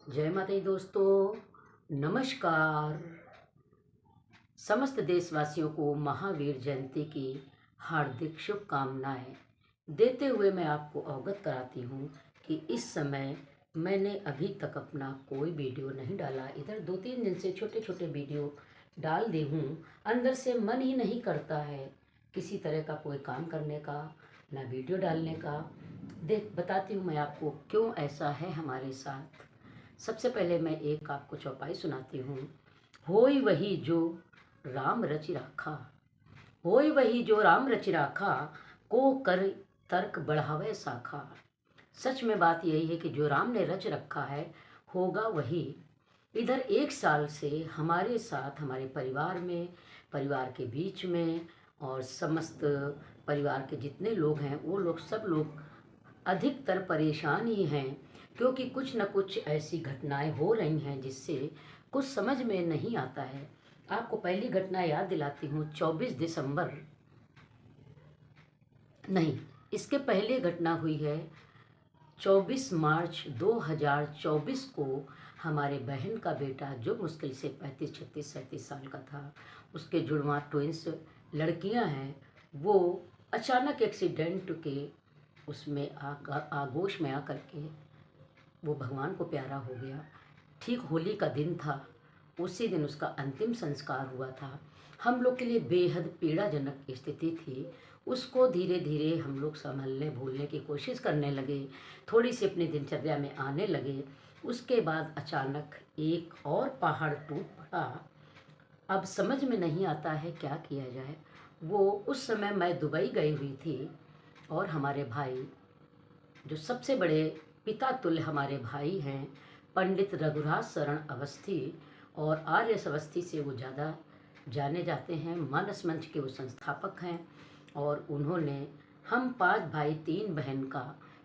जय माता दी दोस्तों, नमस्कार। समस्त देशवासियों को महावीर जयंती की हार्दिक शुभकामनाएं देते हुए मैं आपको अवगत कराती हूँ कि इस समय मैंने अभी तक अपना कोई वीडियो नहीं डाला। इधर 2-3 दिन से छोटे छोटे वीडियो डाल दी हूँ। अंदर से मन ही नहीं करता है किसी तरह का कोई काम करने का, ना वीडियो डालने का। बताती हूँ मैं आपको क्यों ऐसा है हमारे साथ। सबसे पहले मैं एक आपको चौपाई सुनाती हूँ। होई वही जो राम रचि राखा, होई वही जो राम रचि राखा, को कर तर्क बढ़ावे साखा। सच में बात यही है कि जो राम ने रच रखा है होगा वही। इधर 1 साल से हमारे साथ, हमारे परिवार में, परिवार के बीच में और समस्त परिवार के जितने लोग हैं वो लोग, सब लोग अधिकतर परेशान ही हैं, क्योंकि कुछ न कुछ ऐसी घटनाएं हो रही हैं जिससे कुछ समझ में नहीं आता है। आपको पहली घटना याद दिलाती हूँ। 24 दिसंबर नहीं, इसके पहले घटना हुई है 24 मार्च 2024 को। हमारे बहन का बेटा, जो मुश्किल से 35, 36, 37 साल का था, उसके जुड़वा ट्विंस लड़कियां हैं, वो अचानक एक्सीडेंट के उसमें आगोश में आकर के वो भगवान को प्यारा हो गया। ठीक होली का दिन था, उसी दिन उसका अंतिम संस्कार हुआ था। हम लोग के लिए बेहद पीड़ाजनक स्थिति थी। उसको धीरे धीरे हम लोग संभलने भूलने की कोशिश करने लगे, थोड़ी सी अपनी दिनचर्या में आने लगे। उसके बाद अचानक एक और पहाड़ टूट पड़ा। अब समझ में नहीं आता है क्या किया जाए। वो उस समय मैं दुबई गई हुई थी और हमारे भाई, जो सबसे बड़े पिता तुल्य हमारे भाई हैं, पंडित रघुराज शरण अवस्थी, और आर्य अवस्थी से वो ज़्यादा जाने जाते हैं। मानस मंच के वो संस्थापक हैं और उन्होंने हम 5 भाई 3 बहन का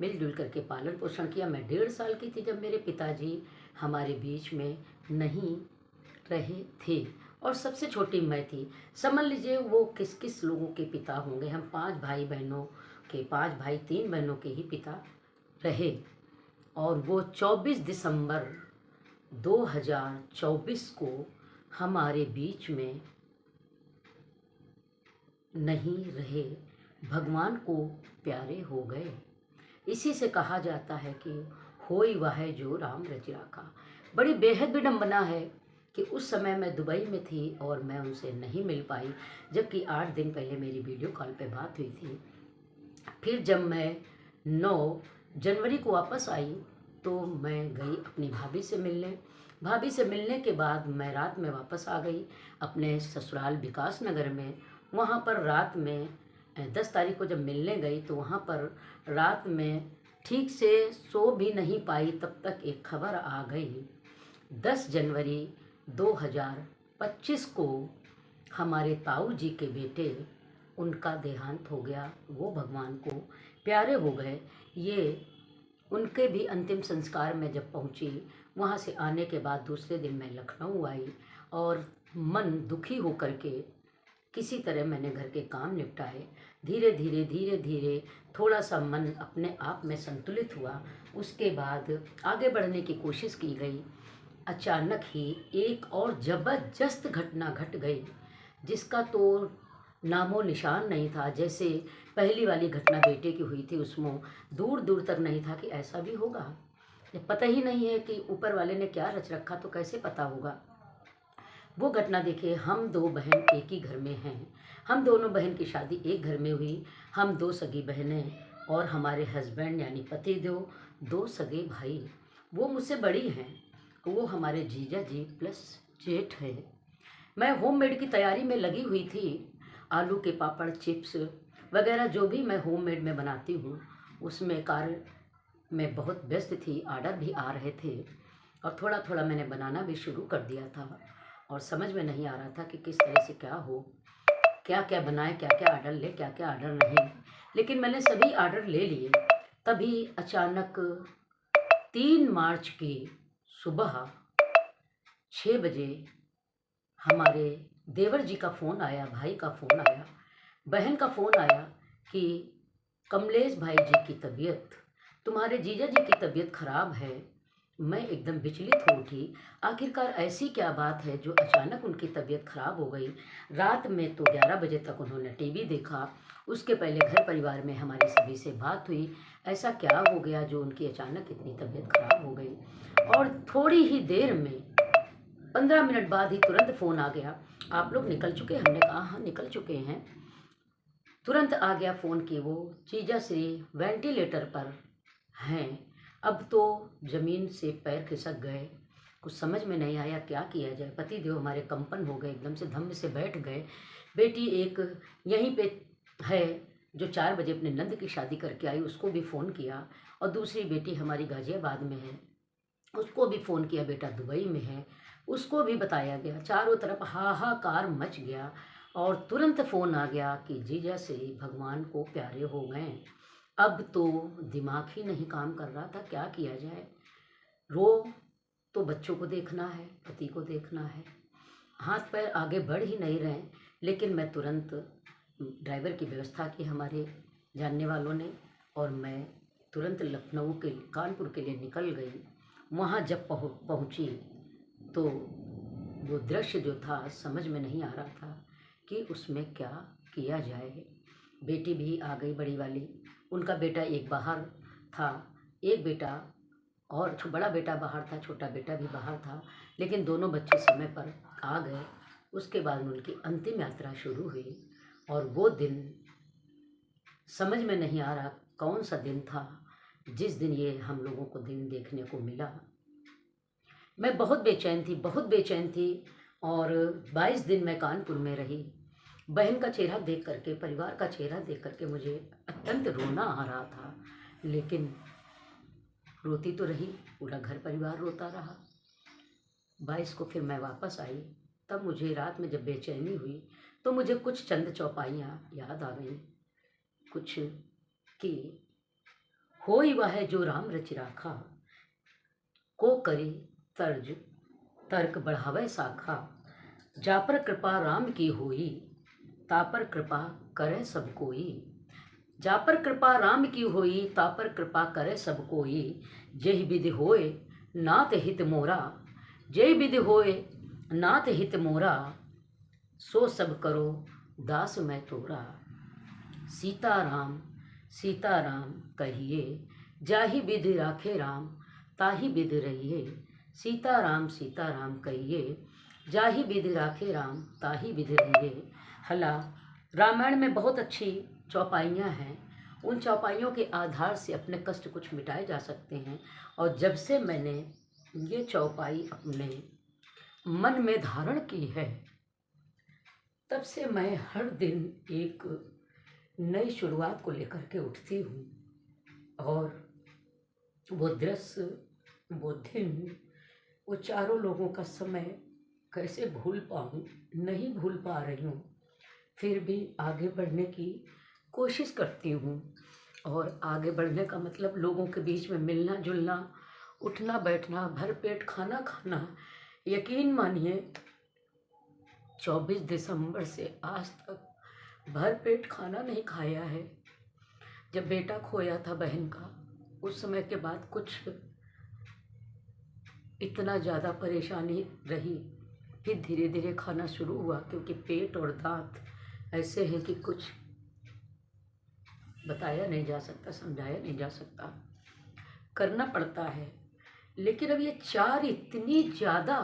मिलजुल करके पालन पोषण किया। मैं 1.5 साल की थी जब मेरे पिताजी हमारे बीच में नहीं रहे थे और सबसे छोटी मैं थी। समझ लीजिए वो किस किस लोगों के पिता होंगे। हम 5 भाई बहनों के, 5 भाई 3 बहनों के ही पिता रहे। और वो 24 दिसंबर 2024 को हमारे बीच में नहीं रहे, भगवान को प्यारे हो गए। इसी से कहा जाता है कि होई वह जो राम रचि राखा। बड़ी बेहद विडम्बना है कि उस समय मैं दुबई में थी और मैं उनसे नहीं मिल पाई, जबकि 8 दिन पहले मेरी वीडियो कॉल पे बात हुई थी। फिर जब मैं 9 जनवरी को वापस आई तो मैं गई अपनी भाभी से मिलने। भाभी से मिलने के बाद मैं रात में वापस आ गई अपने ससुराल विकास नगर में। वहाँ पर रात में 10 तारीख को जब मिलने गई तो वहाँ पर रात में ठीक से सो भी नहीं पाई, तब तक एक खबर आ गई। 10 जनवरी 2025 को हमारे ताऊ जी के बेटे, उनका देहांत हो गया। वो भगवान को प्यारे हो गए। ये उनके भी अंतिम संस्कार में जब पहुंची, वहाँ से आने के बाद दूसरे दिन मैं लखनऊ आई और मन दुखी होकर के किसी तरह मैंने घर के काम निपटाए। धीरे धीरे धीरे धीरे थोड़ा सा मन अपने आप में संतुलित हुआ। उसके बाद आगे बढ़ने की कोशिश की गई। अचानक ही एक और ज़बरदस्त घटना घट गई, जिसका तो नामो निशान नहीं था। जैसे पहली वाली घटना बेटे की हुई थी, उसमें दूर दूर तक नहीं था कि ऐसा भी होगा। ये पता ही नहीं है कि ऊपर वाले ने क्या रच रखा, तो कैसे पता होगा। वो घटना देखिए, हम 2 बहन एक ही घर में हैं। हम दोनों बहन की शादी एक घर में हुई। हम 2 सगी बहनें और हमारे हस्बैंड यानी पतिदेव 2 सगे भाई। वो मुझसे बड़ी हैं, वो हमारे जीजा जी प्लस जेठ है। मैं होममेड की तैयारी में लगी हुई थी। आलू के पापड़, चिप्स वगैरह जो भी मैं होममेड में बनाती हूँ, उसमें कार्य में बहुत व्यस्त थी। आर्डर भी आ रहे थे और थोड़ा थोड़ा मैंने बनाना भी शुरू कर दिया था और समझ में नहीं आ रहा था कि किस तरह से क्या हो, क्या क्या बनाए, क्या क्या आर्डर ले, क्या क्या आर्डर नहीं। लेकिन मैंने सभी आर्डर ले लिए। तभी अचानक 3 मार्च की सुबह 6 बजे हमारे देवर जी का फ़ोन आया, भाई का फ़ोन आया, बहन का फ़ोन आया कि कमलेश भाई जी की तबीयत, तुम्हारे जीजा जी की तबीयत खराब है मैं एकदम विचलित हो उठी। आखिरकार ऐसी क्या बात है जो अचानक उनकी तबीयत खराब हो गई। रात में तो 11 बजे तक उन्होंने टीवी देखा, उसके पहले घर परिवार में हमारी सभी से बात हुई। ऐसा क्या हो गया जो उनकी अचानक इतनी तबीयत खराब हो गई। और थोड़ी ही देर में 15 मिनट बाद ही तुरंत फ़ोन आ गया, आप लोग निकल चुके? हमने कहा हाँ निकल चुके हैं। तुरंत आ गया फ़ोन कि वो जीजा श्री वेंटिलेटर पर हैं। अब तो ज़मीन से पैर खिसक गए, कुछ समझ में नहीं आया क्या किया जाए। पतिदेव हमारे कंपन हो गए, एकदम से धम्म से बैठ गए। बेटी एक यहीं पे है जो 4 बजे अपने नंद की शादी करके आई, उसको भी फ़ोन किया। और दूसरी बेटी हमारी गाज़ियाबाद में है, उसको भी फ़ोन किया, बेटा दुबई में है, उसको भी बताया गया। चारों तरफ हाहाकार मच गया और तुरंत फ़ोन आ गया कि जीजा श्री भगवान को प्यारे हो गए। अब तो दिमाग ही नहीं काम कर रहा था, क्या किया जाए। रो तो बच्चों को देखना है, पति को देखना है, हाथ पैर आगे बढ़ ही नहीं रहे। लेकिन मैं तुरंत ड्राइवर की व्यवस्था की हमारे जानने वालों ने, और मैं तुरंत लखनऊ के कानपुर के लिए निकल गई। वहाँ जब पहुँची तो वो दृश्य जो था समझ में नहीं आ रहा था कि उसमें क्या किया जाए। बेटी भी आ गई बड़ी वाली, उनका बेटा एक बाहर था, एक बेटा और बड़ा बेटा बाहर था, छोटा बेटा भी बाहर था, लेकिन दोनों बच्चे समय पर आ गए। उसके बाद उनकी अंतिम यात्रा शुरू हुई और वो दिन समझ में नहीं आ रहा कौन सा दिन था जिस दिन ये हम लोगों को दिन देखने को मिला। मैं बहुत बेचैन थी, बहुत बेचैन थी। और 22 दिन मैं कानपुर में रही। बहन का चेहरा देख करके, परिवार का चेहरा देख करके मुझे अत्यंत रोना आ रहा था, लेकिन रोती तो रही, पूरा घर परिवार रोता रहा। 22 को फिर मैं वापस आई। तब मुझे रात में जब बेचैनी हुई तो मुझे कुछ चंद चौपाइयाँ याद आ गई, कुछ कि होई वह जो राम रचि राखा, को करी तर्ज तर्क बढ़ावे शाखा, जा पर कृपा राम की होई, ता पर कृपा करे सब कोई। जा पर कृपा राम की होई, ता पर कृपा करे सब कोई। जेहि विधि होए नाथ हित मोरा, जेहि विधि होए नाथ हित मोरा, सो सब करो दास मैं तोरा। सीताराम सीताराम कहिए, जाहि विधि राखे राम, ताहि विधि रहिए। सीताराम सीताराम कहिए, जाहि विधि राखे राम, ताहि विधि रहिए। हला रामायण में बहुत अच्छी चौपाइयाँ हैं, उन चौपाइयों के आधार से अपने कष्ट कुछ मिटाए जा सकते हैं। और जब से मैंने ये चौपाई अपने मन में धारण की है, तब से मैं हर दिन एक नई शुरुआत को लेकर के उठती हूँ। और वो दृश्य, वो दिन, वो चारों लोगों का समय कैसे भूल पाऊँ, नहीं भूल पा रही हूँ। फिर भी आगे बढ़ने की कोशिश करती हूँ। और आगे बढ़ने का मतलब लोगों के बीच में मिलना जुलना, उठना बैठना, भरपेट खाना खाना। यकीन मानिए 24 दिसंबर से आज तक भरपेट खाना नहीं खाया है। जब बेटा खोया था बहन का, उस समय के बाद कुछ इतना ज़्यादा परेशानी रही, फिर धीरे धीरे खाना शुरू हुआ, क्योंकि पेट और दांत ऐसे हैं कि कुछ बताया नहीं जा सकता, समझाया नहीं जा सकता, करना पड़ता है। लेकिन अब ये 4 इतनी ज़्यादा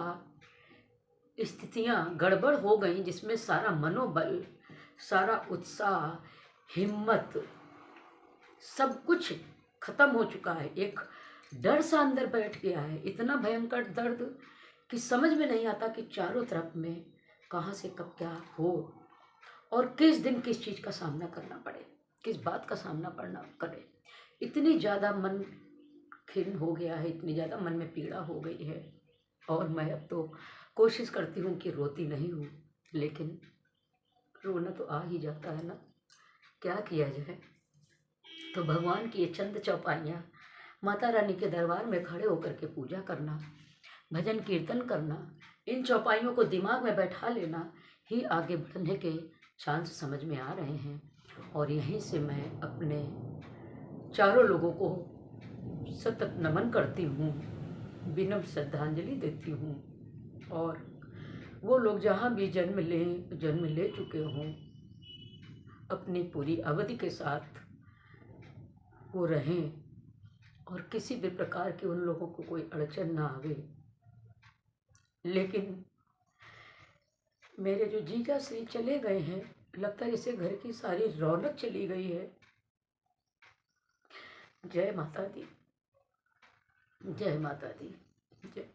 स्थितियाँ गड़बड़ हो गई, जिसमें सारा मनोबल, सारा उत्साह, हिम्मत, सब कुछ खत्म हो चुका है। एक डर सा अंदर बैठ गया है, इतना भयंकर दर्द कि समझ में नहीं आता कि चारों तरफ में कहाँ से कब क्या हो और किस दिन किस चीज़ का सामना करना पड़े, किस बात का सामना करना करे। इतनी ज़्यादा मन खिन्न हो गया है, इतनी ज़्यादा मन में पीड़ा हो गई है। और मैं अब तो कोशिश करती हूँ कि रोती नहीं हूँ, लेकिन रोना तो आ ही जाता है ना, क्या किया जाए। तो भगवान की ये चंद चौपाइयाँ, माता रानी के दरबार में खड़े होकर के पूजा करना, भजन कीर्तन करना, इन चौपाइयों को दिमाग में बैठा लेना ही आगे बढ़ने के चांस समझ में आ रहे हैं। और यहीं से मैं अपने चारों लोगों को सतत नमन करती हूँ विनम्र श्रद्धांजलि देती हूँ। और वो लोग जहाँ भी जन्म ले चुके हों, अपनी पूरी अवधि के साथ वो रहें और किसी भी प्रकार की उन लोगों को कोई अड़चन ना आवे। लेकिन मेरे जो जीजा श्री चले गए हैं, लगता है जैसे घर की सारी रौनक चली गई है। जय माता दी, जय माता दी, जय।